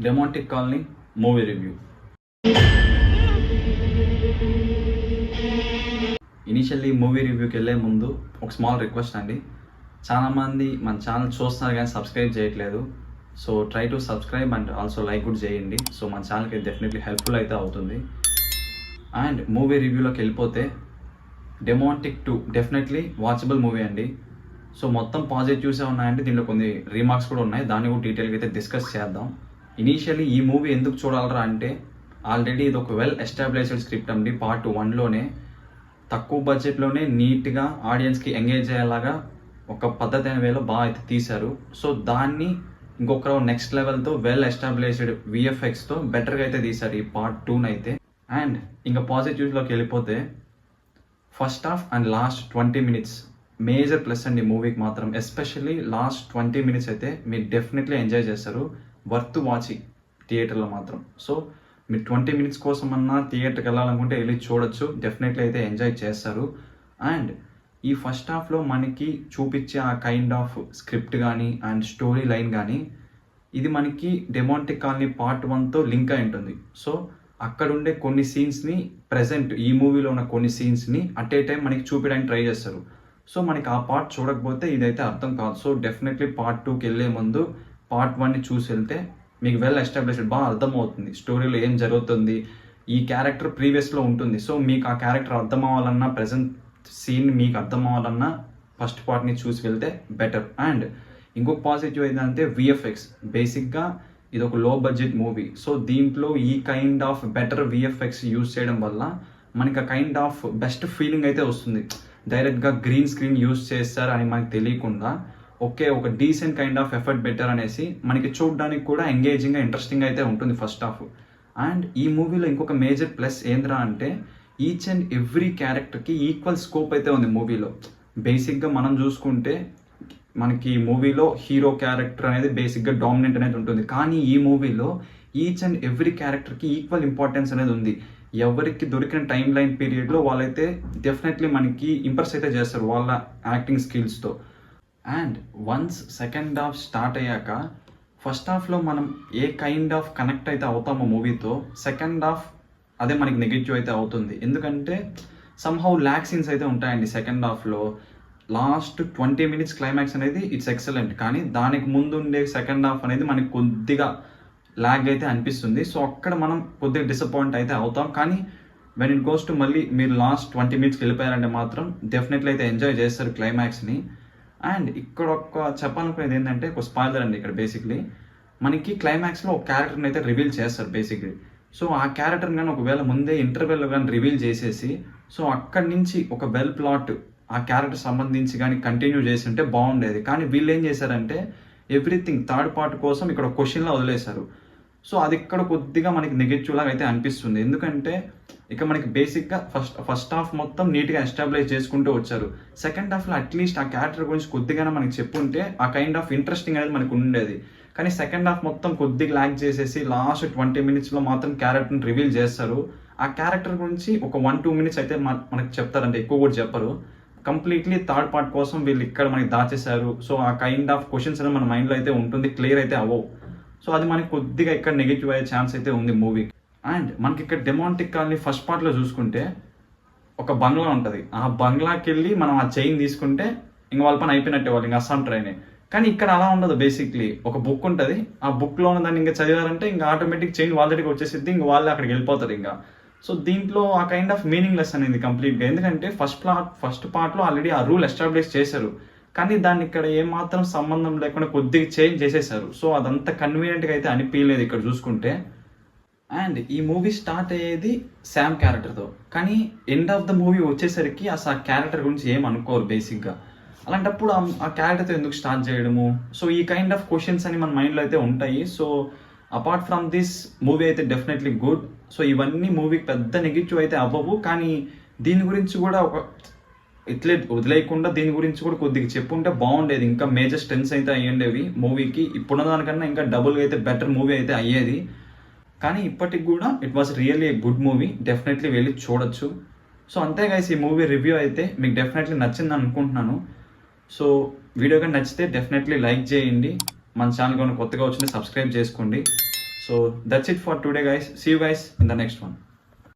డెమోంటిక్ Colony movie review. Initially movie రివ్యూకి వెళ్ళే ముందు ఒక స్మాల్ రిక్వెస్ట్ అండి. చాలామంది మన ఛానల్ చూస్తున్నారు కానీ సబ్స్క్రైబ్ చేయట్లేదు. So try to subscribe and also like కూడా చేయండి. సో మన ఛానల్కి డెఫినెట్లీ హెల్ప్ఫుల్ అయితే అవుతుంది. అండ్ మూవీ రివ్యూలోకి వెళ్ళిపోతే డెమోంటిక్ 2 డెఫినెట్లీ వాచబుల్ మూవీ అండి. సో మొత్తం పాజిటివ్సే ఉన్నాయంటే దీంట్లో కొన్ని రీమార్క్స్ కూడా ఉన్నాయి. దాన్ని కూడా డీటెయిల్గా అయితే డిస్కస్ చేద్దాం. ఇనీషియల్లీ ఈ మూవీ ఎందుకు చూడాలరా అంటే ఆల్రెడీ ఇది ఒక వెల్ ఎస్టాబ్లిష్డ్ స్క్రిప్ట్ అండి. పార్ట్ 1లోనే తక్కువ బడ్జెట్లోనే నీట్గా ఆడియన్స్కి ఎంగేజ్ అయ్యేలాగా ఒక పద్ధతి అయిన వేలో బాగా అయితే తీశారు. సో దాన్ని ఇంకొక నెక్స్ట్ లెవెల్తో వెల్ ఎస్టాబ్లిష్డ్ విఎఫ్ఎక్స్తో బెటర్గా అయితే తీశారు ఈ పార్ట్ 2 అయితే. అండ్ ఇంకా పాజిటివ్స్లోకి వెళ్ళిపోతే first half and last 20 minutes major plus అండి మూవీకి మాత్రం. ఎస్పెషల్లీ లాస్ట్ 20 minutes అయితే మీరు డెఫినెట్లీ ఎంజాయ్ చేస్తారు. వర్త్ వాచింగ్ థియేటర్లో మాత్రం. సో మీరు 20 minutes కోసం అన్నా థియేటర్కి వెళ్ళాలనుకుంటే వెళ్ళి చూడొచ్చు. డెఫినెట్లీ అయితే ఎంజాయ్ చేస్తారు. అండ్ ఈ ఫస్ట్ హాఫ్లో మనకి చూపించే ఆ కైండ్ ఆఫ్ స్క్రిప్ట్ కానీ అండ్ స్టోరీ లైన్ కానీ ఇది మనకి డెమోంటిక్ కాలనీ పార్ట్ 1తో లింక్ అయి ఉంటుంది. సో అక్కడ ఉండే కొన్ని సీన్స్ని ప్రజెంట్ ఈ మూవీలో ఉన్న కొన్ని సీన్స్ని అట్ ఏ టైం మనకి చూపించడానికి ట్రై చేస్తారు. సో మనకి ఆ పార్ట్ చూడకపోతే ఇదైతే అర్థం కాదు. సో డెఫినెట్లీ పార్ట్ 2కి వెళ్ళే ముందు పార్ట్ 1ని చూసి వెళ్తే మీకు వెల్ ఎస్టాబ్లిష్డ్ బాగా అర్థమవుతుంది స్టోరీలో ఏం జరుగుతుంది. ఈ క్యారెక్టర్ ప్రీవియస్లో ఉంటుంది. సో మీకు ఆ క్యారెక్టర్ అర్థం అవ్వాలన్నా ప్రజెంట్ సీన్ మీకు అర్థం అవ్వాలన్నా ఫస్ట్ పార్ట్ని చూసి వెళ్తే బెటర్. అండ్ ఇంకొక పాజిటివ్ ఏంటంటే విఎఫ్ఎక్స్. బేసిక్గా ఇది ఒక లో బడ్జెట్ మూవీ. సో దీంట్లో ఈ kind of better VFX use చేయడం వల్ల మనకి ఆ కైండ్ ఆఫ్ బెస్ట్ ఫీలింగ్ అయితే వస్తుంది. డైరెక్ట్గా గ్రీన్ స్క్రీన్ యూజ్ చేస్తారు అని మనకు తెలియకుండా ఒక decent kind of effort better అనేసి మనకి చూడడానికి కూడా ఎంగేజింగ్గా ఇంట్రెస్టింగ్ అయితే ఉంటుంది ఫస్ట్ హాఫ్. అండ్ ఈ మూవీలో ఇంకొక మేజర్ ప్లస్ ఏంద్రా అంటే ఈచ్ అండ్ ఎవ్రీ క్యారెక్టర్కి ఈక్వల్ స్కోప్ అయితే ఉంది మూవీలో. బేసిక్గా మనం చూసుకుంటే మనకి మూవీలో హీరో క్యారెక్టర్ అనేది బేసిక్గా డామినెంట్ అనేది ఉంటుంది. కానీ ఈ మూవీలో ఈచ్ అండ్ ఎవ్రీ క్యారెక్టర్కి ఈక్వల్ ఇంపార్టెన్స్ అనేది ఉంది. ఎవరికి దొరికిన టైం లైన్ పీరియడ్లో వాళ్ళైతే డెఫినెట్లీ మనకి ఇంప్రెస్ అయితే చేస్తారు వాళ్ళ యాక్టింగ్ స్కిల్స్తో. And once second half start అయ్యాక ఫస్ట్ హాఫ్లో మనం ఏ కైండ్ ఆఫ్ కనెక్ట్ అయితే అవుతామో మూవీతో, సెకండ్ హాఫ్ అదే మనకి నెగిటివ్ అయితే అవుతుంది. ఎందుకంటే సమ్హౌ ల్యాక్ సీన్స్ అయితే ఉంటాయండి సెకండ్ హాఫ్లో. లాస్ట్ 20 minutes క్లైమాక్స్ అనేది ఇట్స్ ఎక్సలెంట్. కానీ దానికి ముందు ఉండే సెకండ్ హాఫ్ అనేది మనకి కొద్దిగా ల్యాగ్ అయితే అనిపిస్తుంది. సో అక్కడ మనం కొద్దిగా డిసప్పాయింట్ అయితే అవుతాం. కానీ వెన్ ఇట్ గోస్ టు మళ్ళీ మీరు లాస్ట్ 20 minutes వెళ్ళిపోయారంటే మాత్రం డెఫినెట్లీ అయితే ఎంజాయ్ చేస్తారు క్లైమాక్స్ని. అండ్ ఇక్కడ చెప్పాలనుకునేది ఏంటంటే ఒక స్పాయిలర్ అండి. ఇక్కడ బేసిక్లీ మనకి క్లైమాక్స్లో ఒక క్యారెక్టర్ని అయితే రివీల్ చేస్తారు బేసిక్లీ. సో ఆ క్యారెక్టర్ని కానీ ఒకవేళ ముందే ఇంటర్వెల్లో కానీ రివీల్ చేసేసి సో అక్కడి నుంచి ఒక వెల్ ప్లాట్ ఆ క్యారెక్టర్ సంబంధించి కానీ కంటిన్యూ చేసి ఉంటే బాగుండేది. కానీ వీళ్ళు ఏం చేశారంటే ఎవ్రీథింగ్ థర్డ్ పార్ట్ కోసం ఇక్కడ క్వశ్చన్లా వదిలేశారు. సో అది ఇక్కడ కొద్దిగా మనకి నెగిటివ్ లాగా అయితే అనిపిస్తుంది. ఎందుకంటే ఇక మనకి బేసిక్గా ఫస్ట్ హాఫ్ మొత్తం నీట్గా ఎస్టాబ్లిష్ చేసుకుంటూ వచ్చారు. సెకండ్ హాఫ్లో అట్లీస్ట్ ఆ క్యారెక్టర్ గురించి కొద్దిగానే మనకి చెప్పుంటే ఆ కైండ్ ఆఫ్ ఇంట్రెస్టింగ్ అనేది మనకు ఉండేది. కానీ సెకండ్ హాఫ్ మొత్తం కొద్దిగా ల్యాక్ చేసేసి లాస్ట్ 20 minutesలో మాత్రం క్యారెక్టర్ని రివీల్ చేస్తారు. ఆ క్యారెక్టర్ గురించి ఒక 1-2 minutes అయితే మనకి చెప్తారంటే ఎక్కువ కూడా చెప్పరు. కంప్లీట్లీ థర్డ్ పార్ట్ కోసం వీళ్ళు ఇక్కడ మనకి దాచేశారు. సో ఆ కైండ్ ఆఫ్ క్వశ్చన్స్ అనేది మన మైండ్లో అయితే ఉంటుంది, క్లియర్ అయితే అవ్వవు. సో అది మనకి కొద్దిగా ఇక్కడ నెగిటివ్ అయ్యే ఛాన్స్ అయితే ఉంది మూవీకి. అండ్ మనకి ఇక్కడ డెమోంటిక్ కాలనీ ఫస్ట్ పార్ట్లో చూసుకుంటే ఒక బంగ్లా ఉంటుంది. ఆ బంగ్లాకి వెళ్ళి మనం ఆ చైన్ తీసుకుంటే ఇంక వాళ్ళ పని అయిపోయినట్టే, వాళ్ళు ఇంకా అస్సాం ట్రైనే. కానీ ఇక్కడ అలా ఉండదు. బేసిక్లీ ఒక బుక్ ఉంటుంది. ఆ బుక్లో ఉన్న దాన్ని ఇంకా చదివారంటే ఇంకా ఆటోమేటిక్ చైన్ వాళ్ళ దగ్గరికి వచ్చేసిద్ది, ఇంక వాళ్ళే అక్కడికి వెళ్ళిపోతారు. ఇంకా సో దీంట్లో ఆ కైండ్ ఆఫ్ మీనింగ్లెస్ అనేది కంప్లీట్గా. ఎందుకంటే ఫస్ట్ పార్ట్లో ఆల్రెడీ ఆ రూల్ ఎస్టాబ్లిష్ చేశారు. కానీ దాన్ని ఇక్కడ ఏమాత్రం సంబంధం లేకుండా కొద్దిగా చేంజ్ చేసేసారు. సో అదంతా కన్వీనియంట్గా అయితే అనిపించలేదు ఇక్కడ చూసుకుంటే. అండ్ ఈ మూవీ స్టార్ట్ అయ్యేది శామ్ క్యారెక్టర్తో. కానీ ఎండ్ ఆఫ్ ద మూవీ వచ్చేసరికి అసలు ఆ క్యారెక్టర్ గురించి ఏం అనుకోరు బేసిక్గా. అలాంటప్పుడు ఆ క్యారెక్టర్తో ఎందుకు స్టార్ట్ చేయడము? సో ఈ కైండ్ ఆఫ్ క్వశ్చన్స్ అని మన మైండ్లో అయితే ఉంటాయి. So apart from this movie అయితే డెఫినెట్లీ గుడ్. సో ఇవన్నీ మూవీకి పెద్ద నెగిటివ్ అయితే అవ్వవు. కానీ దీని గురించి కూడా ఇట్లే వదిలేయకుండా దీని గురించి కూడా కొద్దిగా చెప్పుంటే బాగుండేది. ఇంకా మేజర్ స్ట్రెంత్స్ అయితే అయ్యేవి మూవీకి. ఇప్పుడున్న దానికన్నా ఇంకా డబుల్గా అయితే బెటర్ మూవీ అయితే అయ్యేది. కానీ ఇప్పటికి కూడా it was really a good movie. Definitely వెళ్ళి చూడొచ్చు. సో అంతే గైస్, ఈ మూవీ రివ్యూ అయితే మీకు డెఫినెట్లీ నచ్చింది అనుకుంటున్నాను. సో వీడియో కానీ నచ్చితే డెఫినెట్లీ లైక్ చేయండి. మన ఛానల్ కానీ కొత్తగా వచ్చింది సబ్స్క్రైబ్ చేసుకోండి. So that's it for today guys. See you guys in the next one.